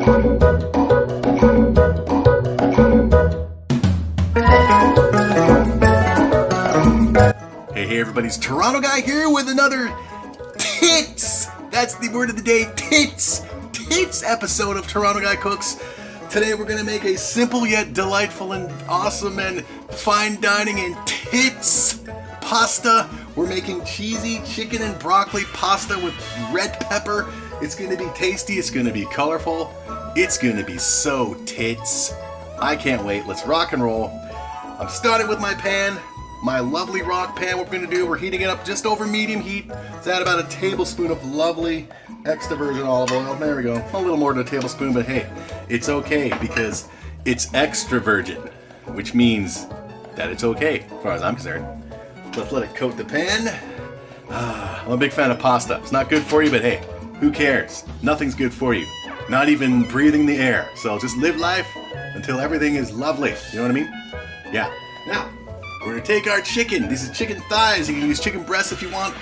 Hey everybody's Toronto Guy here with another tits! That's the word of the day, tits! Tits episode of Toronto Guy Cooks. Today we're going to make a simple yet delightful and awesome and fine dining and tits pasta. We're making cheesy chicken and broccoli pasta with red pepper. It's going to be tasty, it's going to be colorful, it's going to be so tits. I can't wait, let's rock and roll. I'm starting with my pan. My lovely rock pan, what we're going to do, we're heating it up just over medium heat. Let's add about a tablespoon of lovely extra virgin olive oil. There we go. A little more than a tablespoon, but hey, it's okay because it's extra virgin, which means that it's okay as far as I'm concerned. Let's let it coat the pan. I'm a big fan of pasta. It's not good for you, but hey, who cares? Nothing's good for you. Not even breathing the air. So just live life until everything is lovely. You know what I mean? Yeah. Now, we're going to take our chicken. These are chicken thighs. You can use chicken breasts if you want.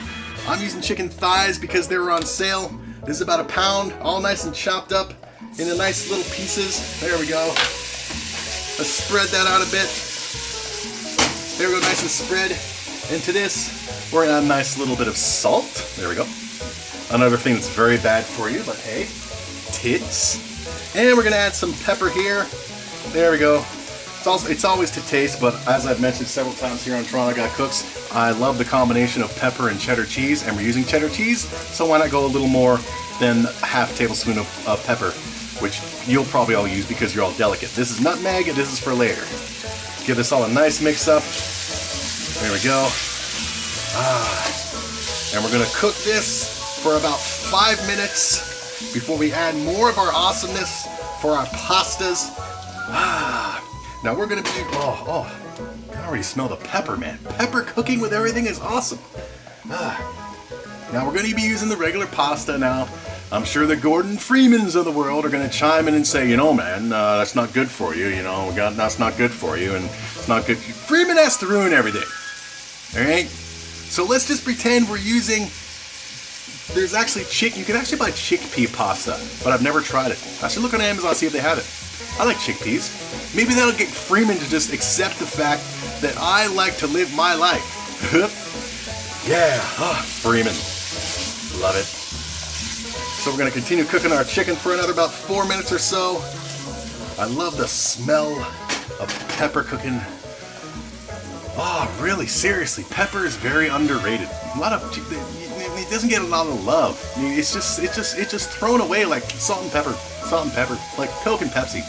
I'm using chicken thighs because they were on sale. This is about a pound, all nice and chopped up into nice little pieces. There we go. Let's spread that out a bit. There we go, nice and spread. Into this, we're going to add a nice little bit of salt. There we go. Another thing that's very bad for you, but hey, tits. And we're going to add some pepper here. There we go. It's always to taste, but as I've mentioned several times here on Toronto Guy Cooks, I love the combination of pepper and cheddar cheese, and we're using cheddar cheese, so why not go a little more than half tablespoon of pepper, which you'll probably all use because you're all delicate. This is nutmeg, and this is for later. Give this all a nice mix up. There we go. And we're gonna cook this for about 5 minutes before we add more of our awesomeness for our pastas. Now we're gonna be, I can already smell the pepper, man. Pepper cooking with everything is awesome. Now we're gonna be using the regular pasta now. I'm sure the Gordon Freemans of the world are gonna chime in and say, you know, man, that's not good for you, you know, that's not good for you, and it's not good. Freeman has to ruin everything, all right? So let's just pretend we're using, there's actually you can actually buy chickpea pasta, but I've never tried it. I should look on Amazon and see if they have it. I like chickpeas. Maybe that'll get Freeman to just accept the fact that I like to live my life. Yeah, Freeman. Love it. So we're gonna continue cooking our chicken for another about 4 minutes or so. I love the smell of pepper cooking. Oh, really, seriously, pepper is very underrated. It doesn't get a lot of love. I mean, it's just thrown away like salt and pepper, like Coke and Pepsi.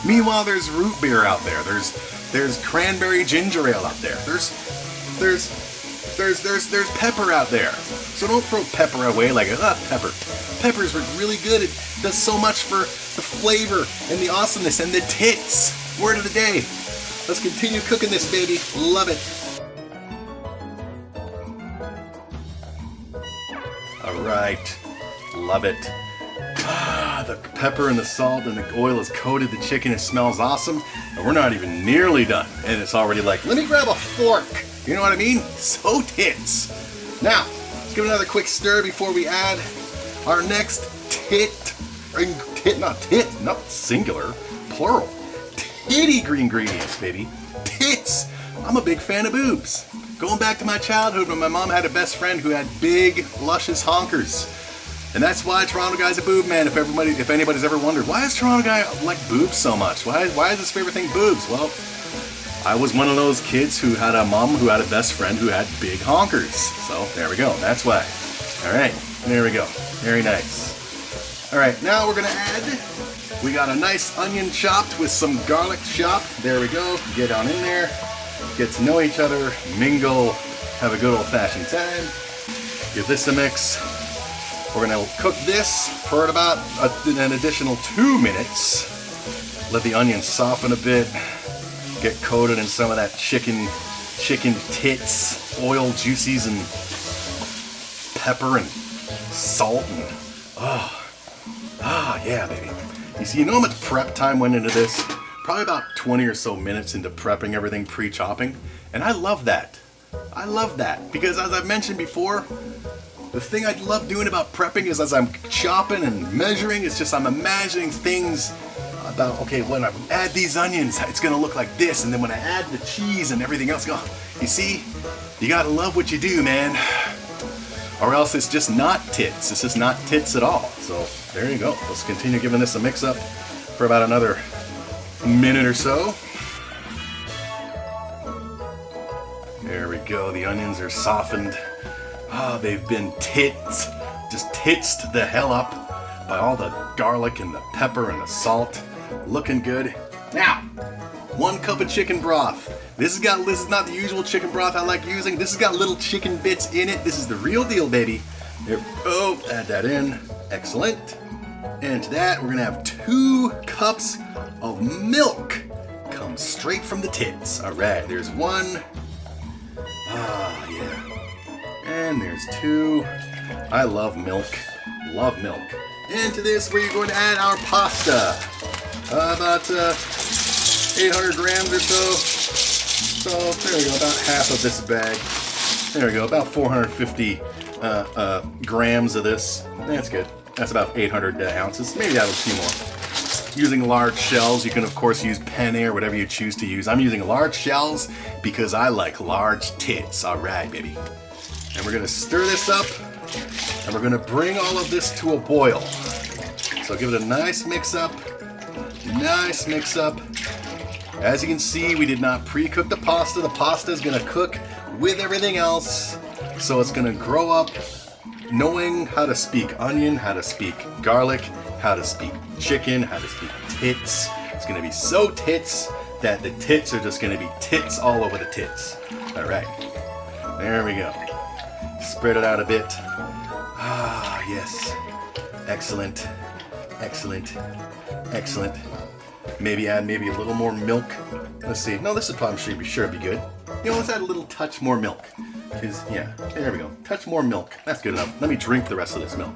Meanwhile, there's root beer out there. There's cranberry ginger ale out there. There's pepper out there. So don't throw pepper away like pepper. Pepper is really good. It does so much for the flavor and the awesomeness and the tits. Word of the day. Let's continue cooking this baby. Love it. All right, love it. The pepper and the salt and the oil has coated the chicken. It smells awesome, and we're not even nearly done. And it's already like, let me grab a fork. You know what I mean? So tits. Now, let's give it another quick stir before we add our next not singular, plural. Titty ingredients, baby. Tits. I'm a big fan of boobs. Going back to my childhood when my mom had a best friend who had big, luscious honkers. And that's why Toronto Guy's a boob man, if anybody's ever wondered. Why does Toronto Guy like boobs so much? Why is his favorite thing boobs? Well, I was one of those kids who had a mom who had a best friend who had big honkers. So there we go, that's why. All right, there we go, very nice. All right, now we're gonna add, we got a nice onion chopped with some garlic chopped. There we go, get on in there, get to know each other, mingle, have a good old-fashioned time. Give this a mix. We're gonna cook this for about an additional 2 minutes. Let the onion soften a bit, get coated in some of that chicken tits, oil juices and pepper and salt and yeah, baby. You see, you know how much prep time went into this? Probably about 20 or so minutes into prepping everything pre-chopping, and I love that. I love that because, as I've mentioned before, The thing I love doing about prepping is as I'm chopping and measuring, it's just I'm imagining things about, okay, when I add these onions, it's gonna look like this, and then when I add the cheese and everything else, go, you see, you gotta love what you do, man, or else it's just not tits. It's just not tits at all. So there you go. Let's continue giving this a mix up for about another minute or so. There we go. The onions are softened. Oh, they've been just titsed the hell up by all the garlic and the pepper and the salt. Looking good. Now, 1 cup of chicken broth. This is not the usual chicken broth I like using. This has got little chicken bits in it. This is the real deal, baby. There we go. Add that in. Excellent. And to that, we're gonna have 2 cups of milk. Comes straight from the tits. All right, there's 1. Ah, yeah. And there's 2. I love milk. Love milk. And to this, we're going to add our pasta. About 800 grams or so. So there we go, about half of this bag. There we go, about 450 grams of this. That's good. That's about 800 ounces. Maybe add a few more. Using large shells, you can of course use penne or whatever you choose to use. I'm using large shells because I like large tits. All right, baby. And we're gonna stir this up, and we're gonna bring all of this to a boil. So give it a nice mix up. Nice mix up. As you can see, we did not pre-cook the pasta. The pasta is gonna cook with everything else. So it's gonna grow up knowing how to speak onion, how to speak garlic, how to speak chicken, how to speak tits. It's gonna be so tits that the tits are just gonna be tits all over the tits. All right, there we go. Spread it out a bit. Ah, yes. Excellent. Excellent. Excellent. Maybe add maybe a little more milk. Let's see. No, this is probably should be sure be good. You know, let's add a little touch more milk. Because, yeah, there we go. Touch more milk. That's good enough. Let me drink the rest of this milk.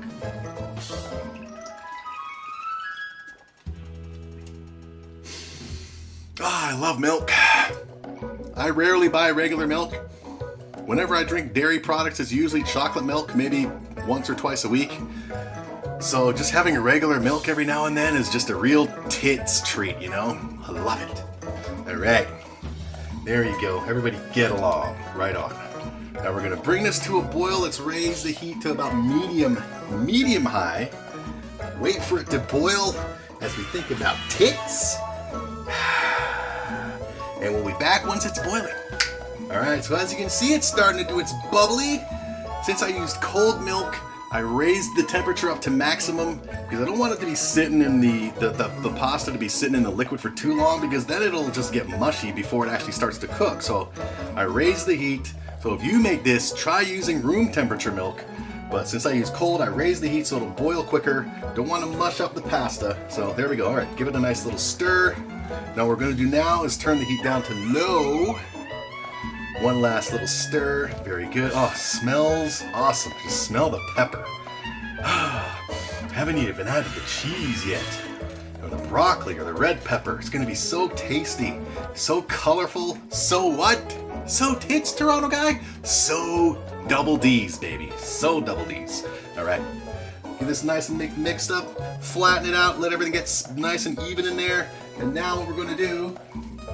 Ah, I love milk. I rarely buy regular milk. Whenever I drink dairy products, it's usually chocolate milk, maybe once or twice a week. So just having a regular milk every now and then is just a real tits treat, you know? I love it. All right, there you go. Everybody get along, right on. Now we're gonna bring this to a boil. Let's raise the heat to about medium high. Wait for it to boil as we think about tits. And we'll be back once it's boiling. All right, so as you can see, it's starting to do its bubbly. Since I used cold milk, I raised the temperature up to maximum because I don't want it to be sitting in the pasta to be sitting in the liquid for too long, because then it'll just get mushy before it actually starts to cook. So I raised the heat. So if you make this, try using room temperature milk. But since I use cold, I raise the heat so it'll boil quicker. Don't want to mush up the pasta. So there we go. All right, give it a nice little stir. Now what we're going to do now is turn the heat down to low. One last little stir. Very good. Oh, smells awesome. Just smell the pepper. Haven't even added the cheese yet. Or the broccoli or the red pepper. It's going to be so tasty. So colorful. So what? So tits, Toronto guy? So double D's, baby. So double D's. All right. Get this nice and mixed up. Flatten it out. Let everything get nice and even in there. And now what we're going to do,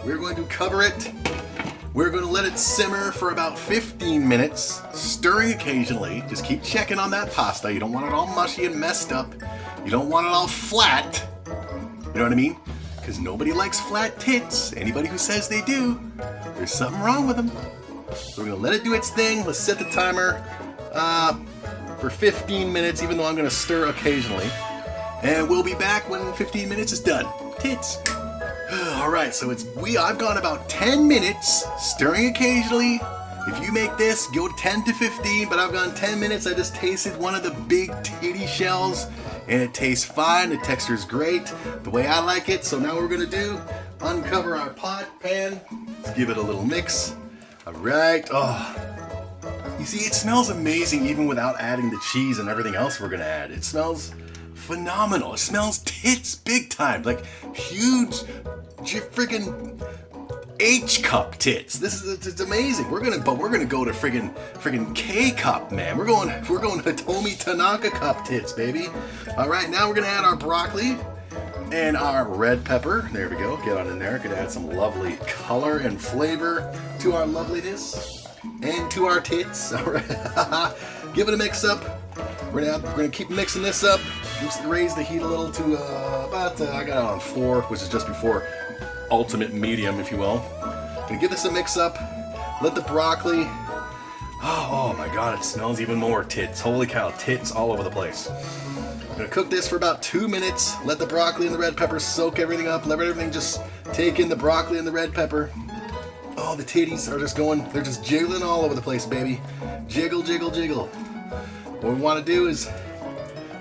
we're going to cover it. We're going to let it simmer for about 15 minutes, stirring occasionally. Just keep checking on that pasta. You don't want it all mushy and messed up. You don't want it all flat. You know what I mean? Because nobody likes flat tits. Anybody who says they do, there's something wrong with them. So we're going to let it do its thing. Let's set the timer for 15 minutes, even though I'm going to stir occasionally. And we'll be back when 15 minutes is done. Tits. All right, so I've gone about 10 minutes stirring occasionally. If you make this, go 10 to 15, but I've gone 10 minutes. I just tasted one of the big titty shells, and it tastes fine. The texture's great, the way I like it. So now what we're gonna do, uncover our pan. Let's give it a little mix. All right. Oh, you see, it smells amazing even without adding the cheese and everything else we're gonna add. It smells phenomenal. It smells tits big time, like huge freaking H cup tits. This is it's amazing. We're gonna go to friggin' K cup, man. We're going to Hitomi Tanaka cup tits, baby. All right, now we're gonna add our broccoli and our red pepper. There we go. Get on in there. Gonna add some lovely color and flavor to our loveliness and to our tits. All right, give it a mix up. We're gonna keep mixing this up. Just raise the heat a little to about I got it on 4, which is just before ultimate medium, if you will. Gonna give this a mix up. Let the broccoli. Oh my God, it smells even more tits. Holy cow, tits all over the place. I'm gonna cook this for about 2 minutes. Let the broccoli and the red pepper soak everything up. Let everything just take in the broccoli and the red pepper. Oh, the titties are just going, they're just jiggling all over the place, baby. Jiggle, jiggle, jiggle. What we want to do is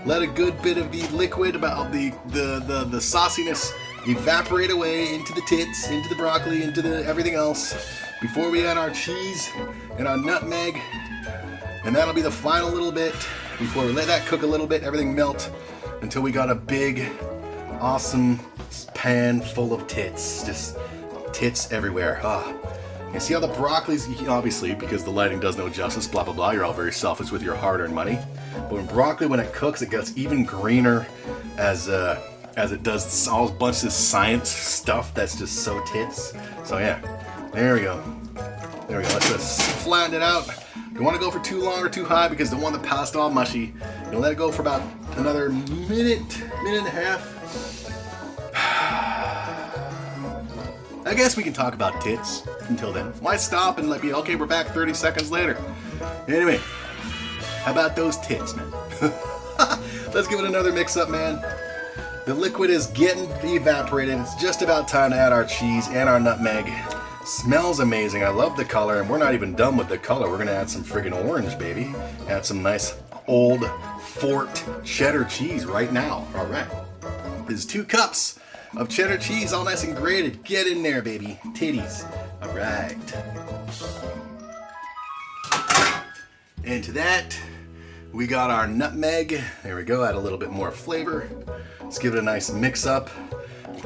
let a good bit of the liquid, about the sauciness, evaporate away into the tits, into the broccoli, into the everything else before we add our cheese and our nutmeg. And that'll be the final little bit before we let that cook a little bit, everything melt until we got a big, awesome pan full of tits. Just tits everywhere. You see how the broccoli's, obviously, because the lighting does no justice, blah, blah, blah, you're all very selfish with your hard-earned money. But when broccoli, when it cooks, it gets even greener as it does all bunch of science stuff that's just so tits. So yeah, there we go. There we go. Let's just flatten it out. Don't want to go for too long or too high because don't want the pasta all mushy. You'll let it go for about another minute and a half. I guess we can talk about tits until then. Why stop and be okay, we're back 30 seconds later. Anyway, how about those tits, man? Let's give it another mix up, man. The liquid is getting evaporated. It's just about time to add our cheese and our nutmeg. Smells amazing. I love the color, and we're not even done with the color. We're gonna add some friggin' orange, baby. Add some nice old Fort cheddar cheese right now. All right. This is 2 cups of cheddar cheese, all nice and grated. Get in there, baby. Titties. All right. Into that, we got our nutmeg. There we go. Add a little bit more flavor. Let's give it a nice mix up.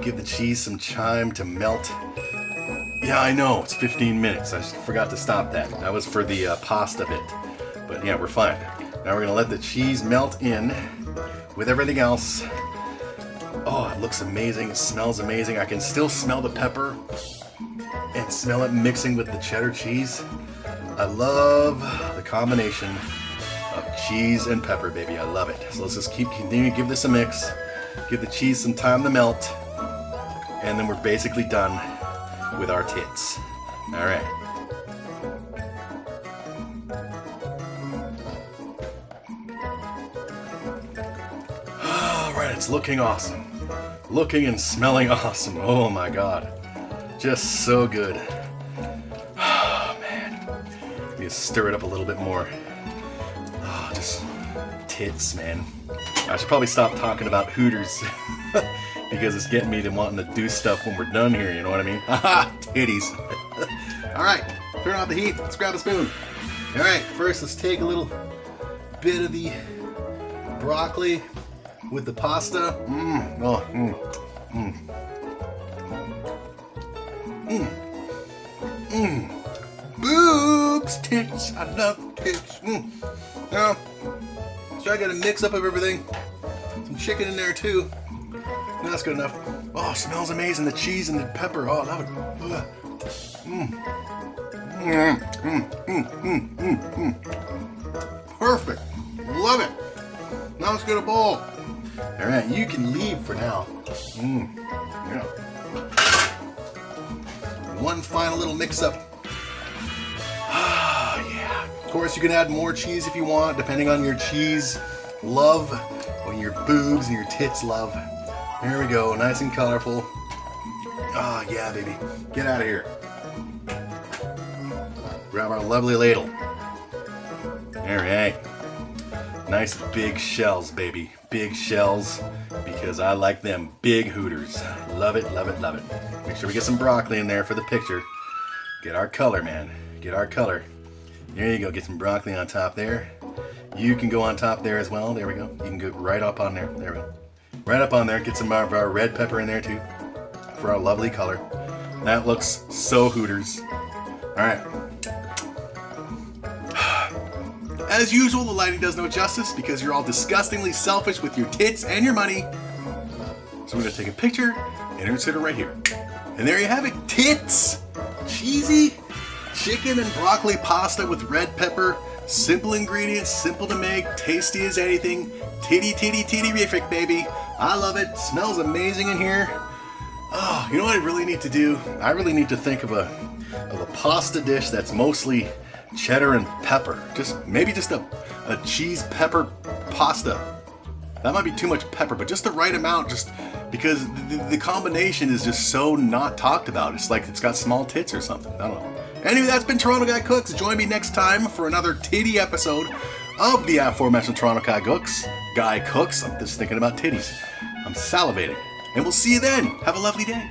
Give the cheese some time to melt. Yeah, I know. It's 15 minutes. I just forgot to stop that. That was for the pasta bit. But yeah, we're fine. Now we're going to let the cheese melt in with everything else. Oh, it looks amazing. It smells amazing. I can still smell the pepper and smell it mixing with the cheddar cheese. I love the combination of cheese and pepper, baby. I love it. So let's just continue to give this a mix. Give the cheese some time to melt. And then we're basically done with our tits. All right. All right, it's looking awesome. Looking and smelling awesome. Oh my God. Just so good. Oh man. Let me stir it up a little bit more. Oh, just tits, man. I should probably stop talking about Hooters because it's getting me to wanting to do stuff when we're done here, you know what I mean? Haha, titties. All right, turn off the heat. Let's grab a spoon. All right, first let's take a little bit of the broccoli with the pasta. Boobs, tits. I love tits. Now, so I got a mix up of everything. Some chicken in there too. No, that's good enough. Oh, smells amazing. The cheese and the pepper. Oh, I love it. Perfect. Love it. Now let's get a bowl. All right, you can leave for now. Yeah. One final little mix-up. Ah, yeah. Of course, you can add more cheese if you want, depending on your cheese love, or your boobs and your tits love. There we go, nice and colorful. Ah, yeah, baby. Get out of here. Grab our lovely ladle. All right. Nice big shells, baby. Big shells, because I like them big Hooters. Love it, love it, love it. Make sure we get some broccoli in there for the picture. Get our color, man. Get our color. There you go, get some broccoli on top there. You can go on top there as well. There we go. You can go right up on there. There we go. Right up on there. Get some of our red pepper in there too, for our lovely color. That looks so Hooters. Alright. As usual, the lighting does no justice because you're all disgustingly selfish with your tits and your money. So we're going to take a picture and insert it right here. And there you have it, tits! Cheesy chicken and broccoli pasta with red pepper. Simple ingredients, simple to make, tasty as anything. Titty-rific, baby. I love it. Smells amazing in here. Oh, you know what I really need to do? I really need to think of a pasta dish that's mostly cheddar and pepper. Maybe just a cheese pepper pasta. That might be too much pepper, but just the right amount, just because the combination is just so not talked about. It's like it's got small tits or something. I don't know. Anyway, that's been Toronto Guy Cooks. Join me next time for another titty episode of the aforementioned Toronto Guy Cooks. I'm just thinking about titties. I'm salivating. And we'll see you then. Have a lovely day.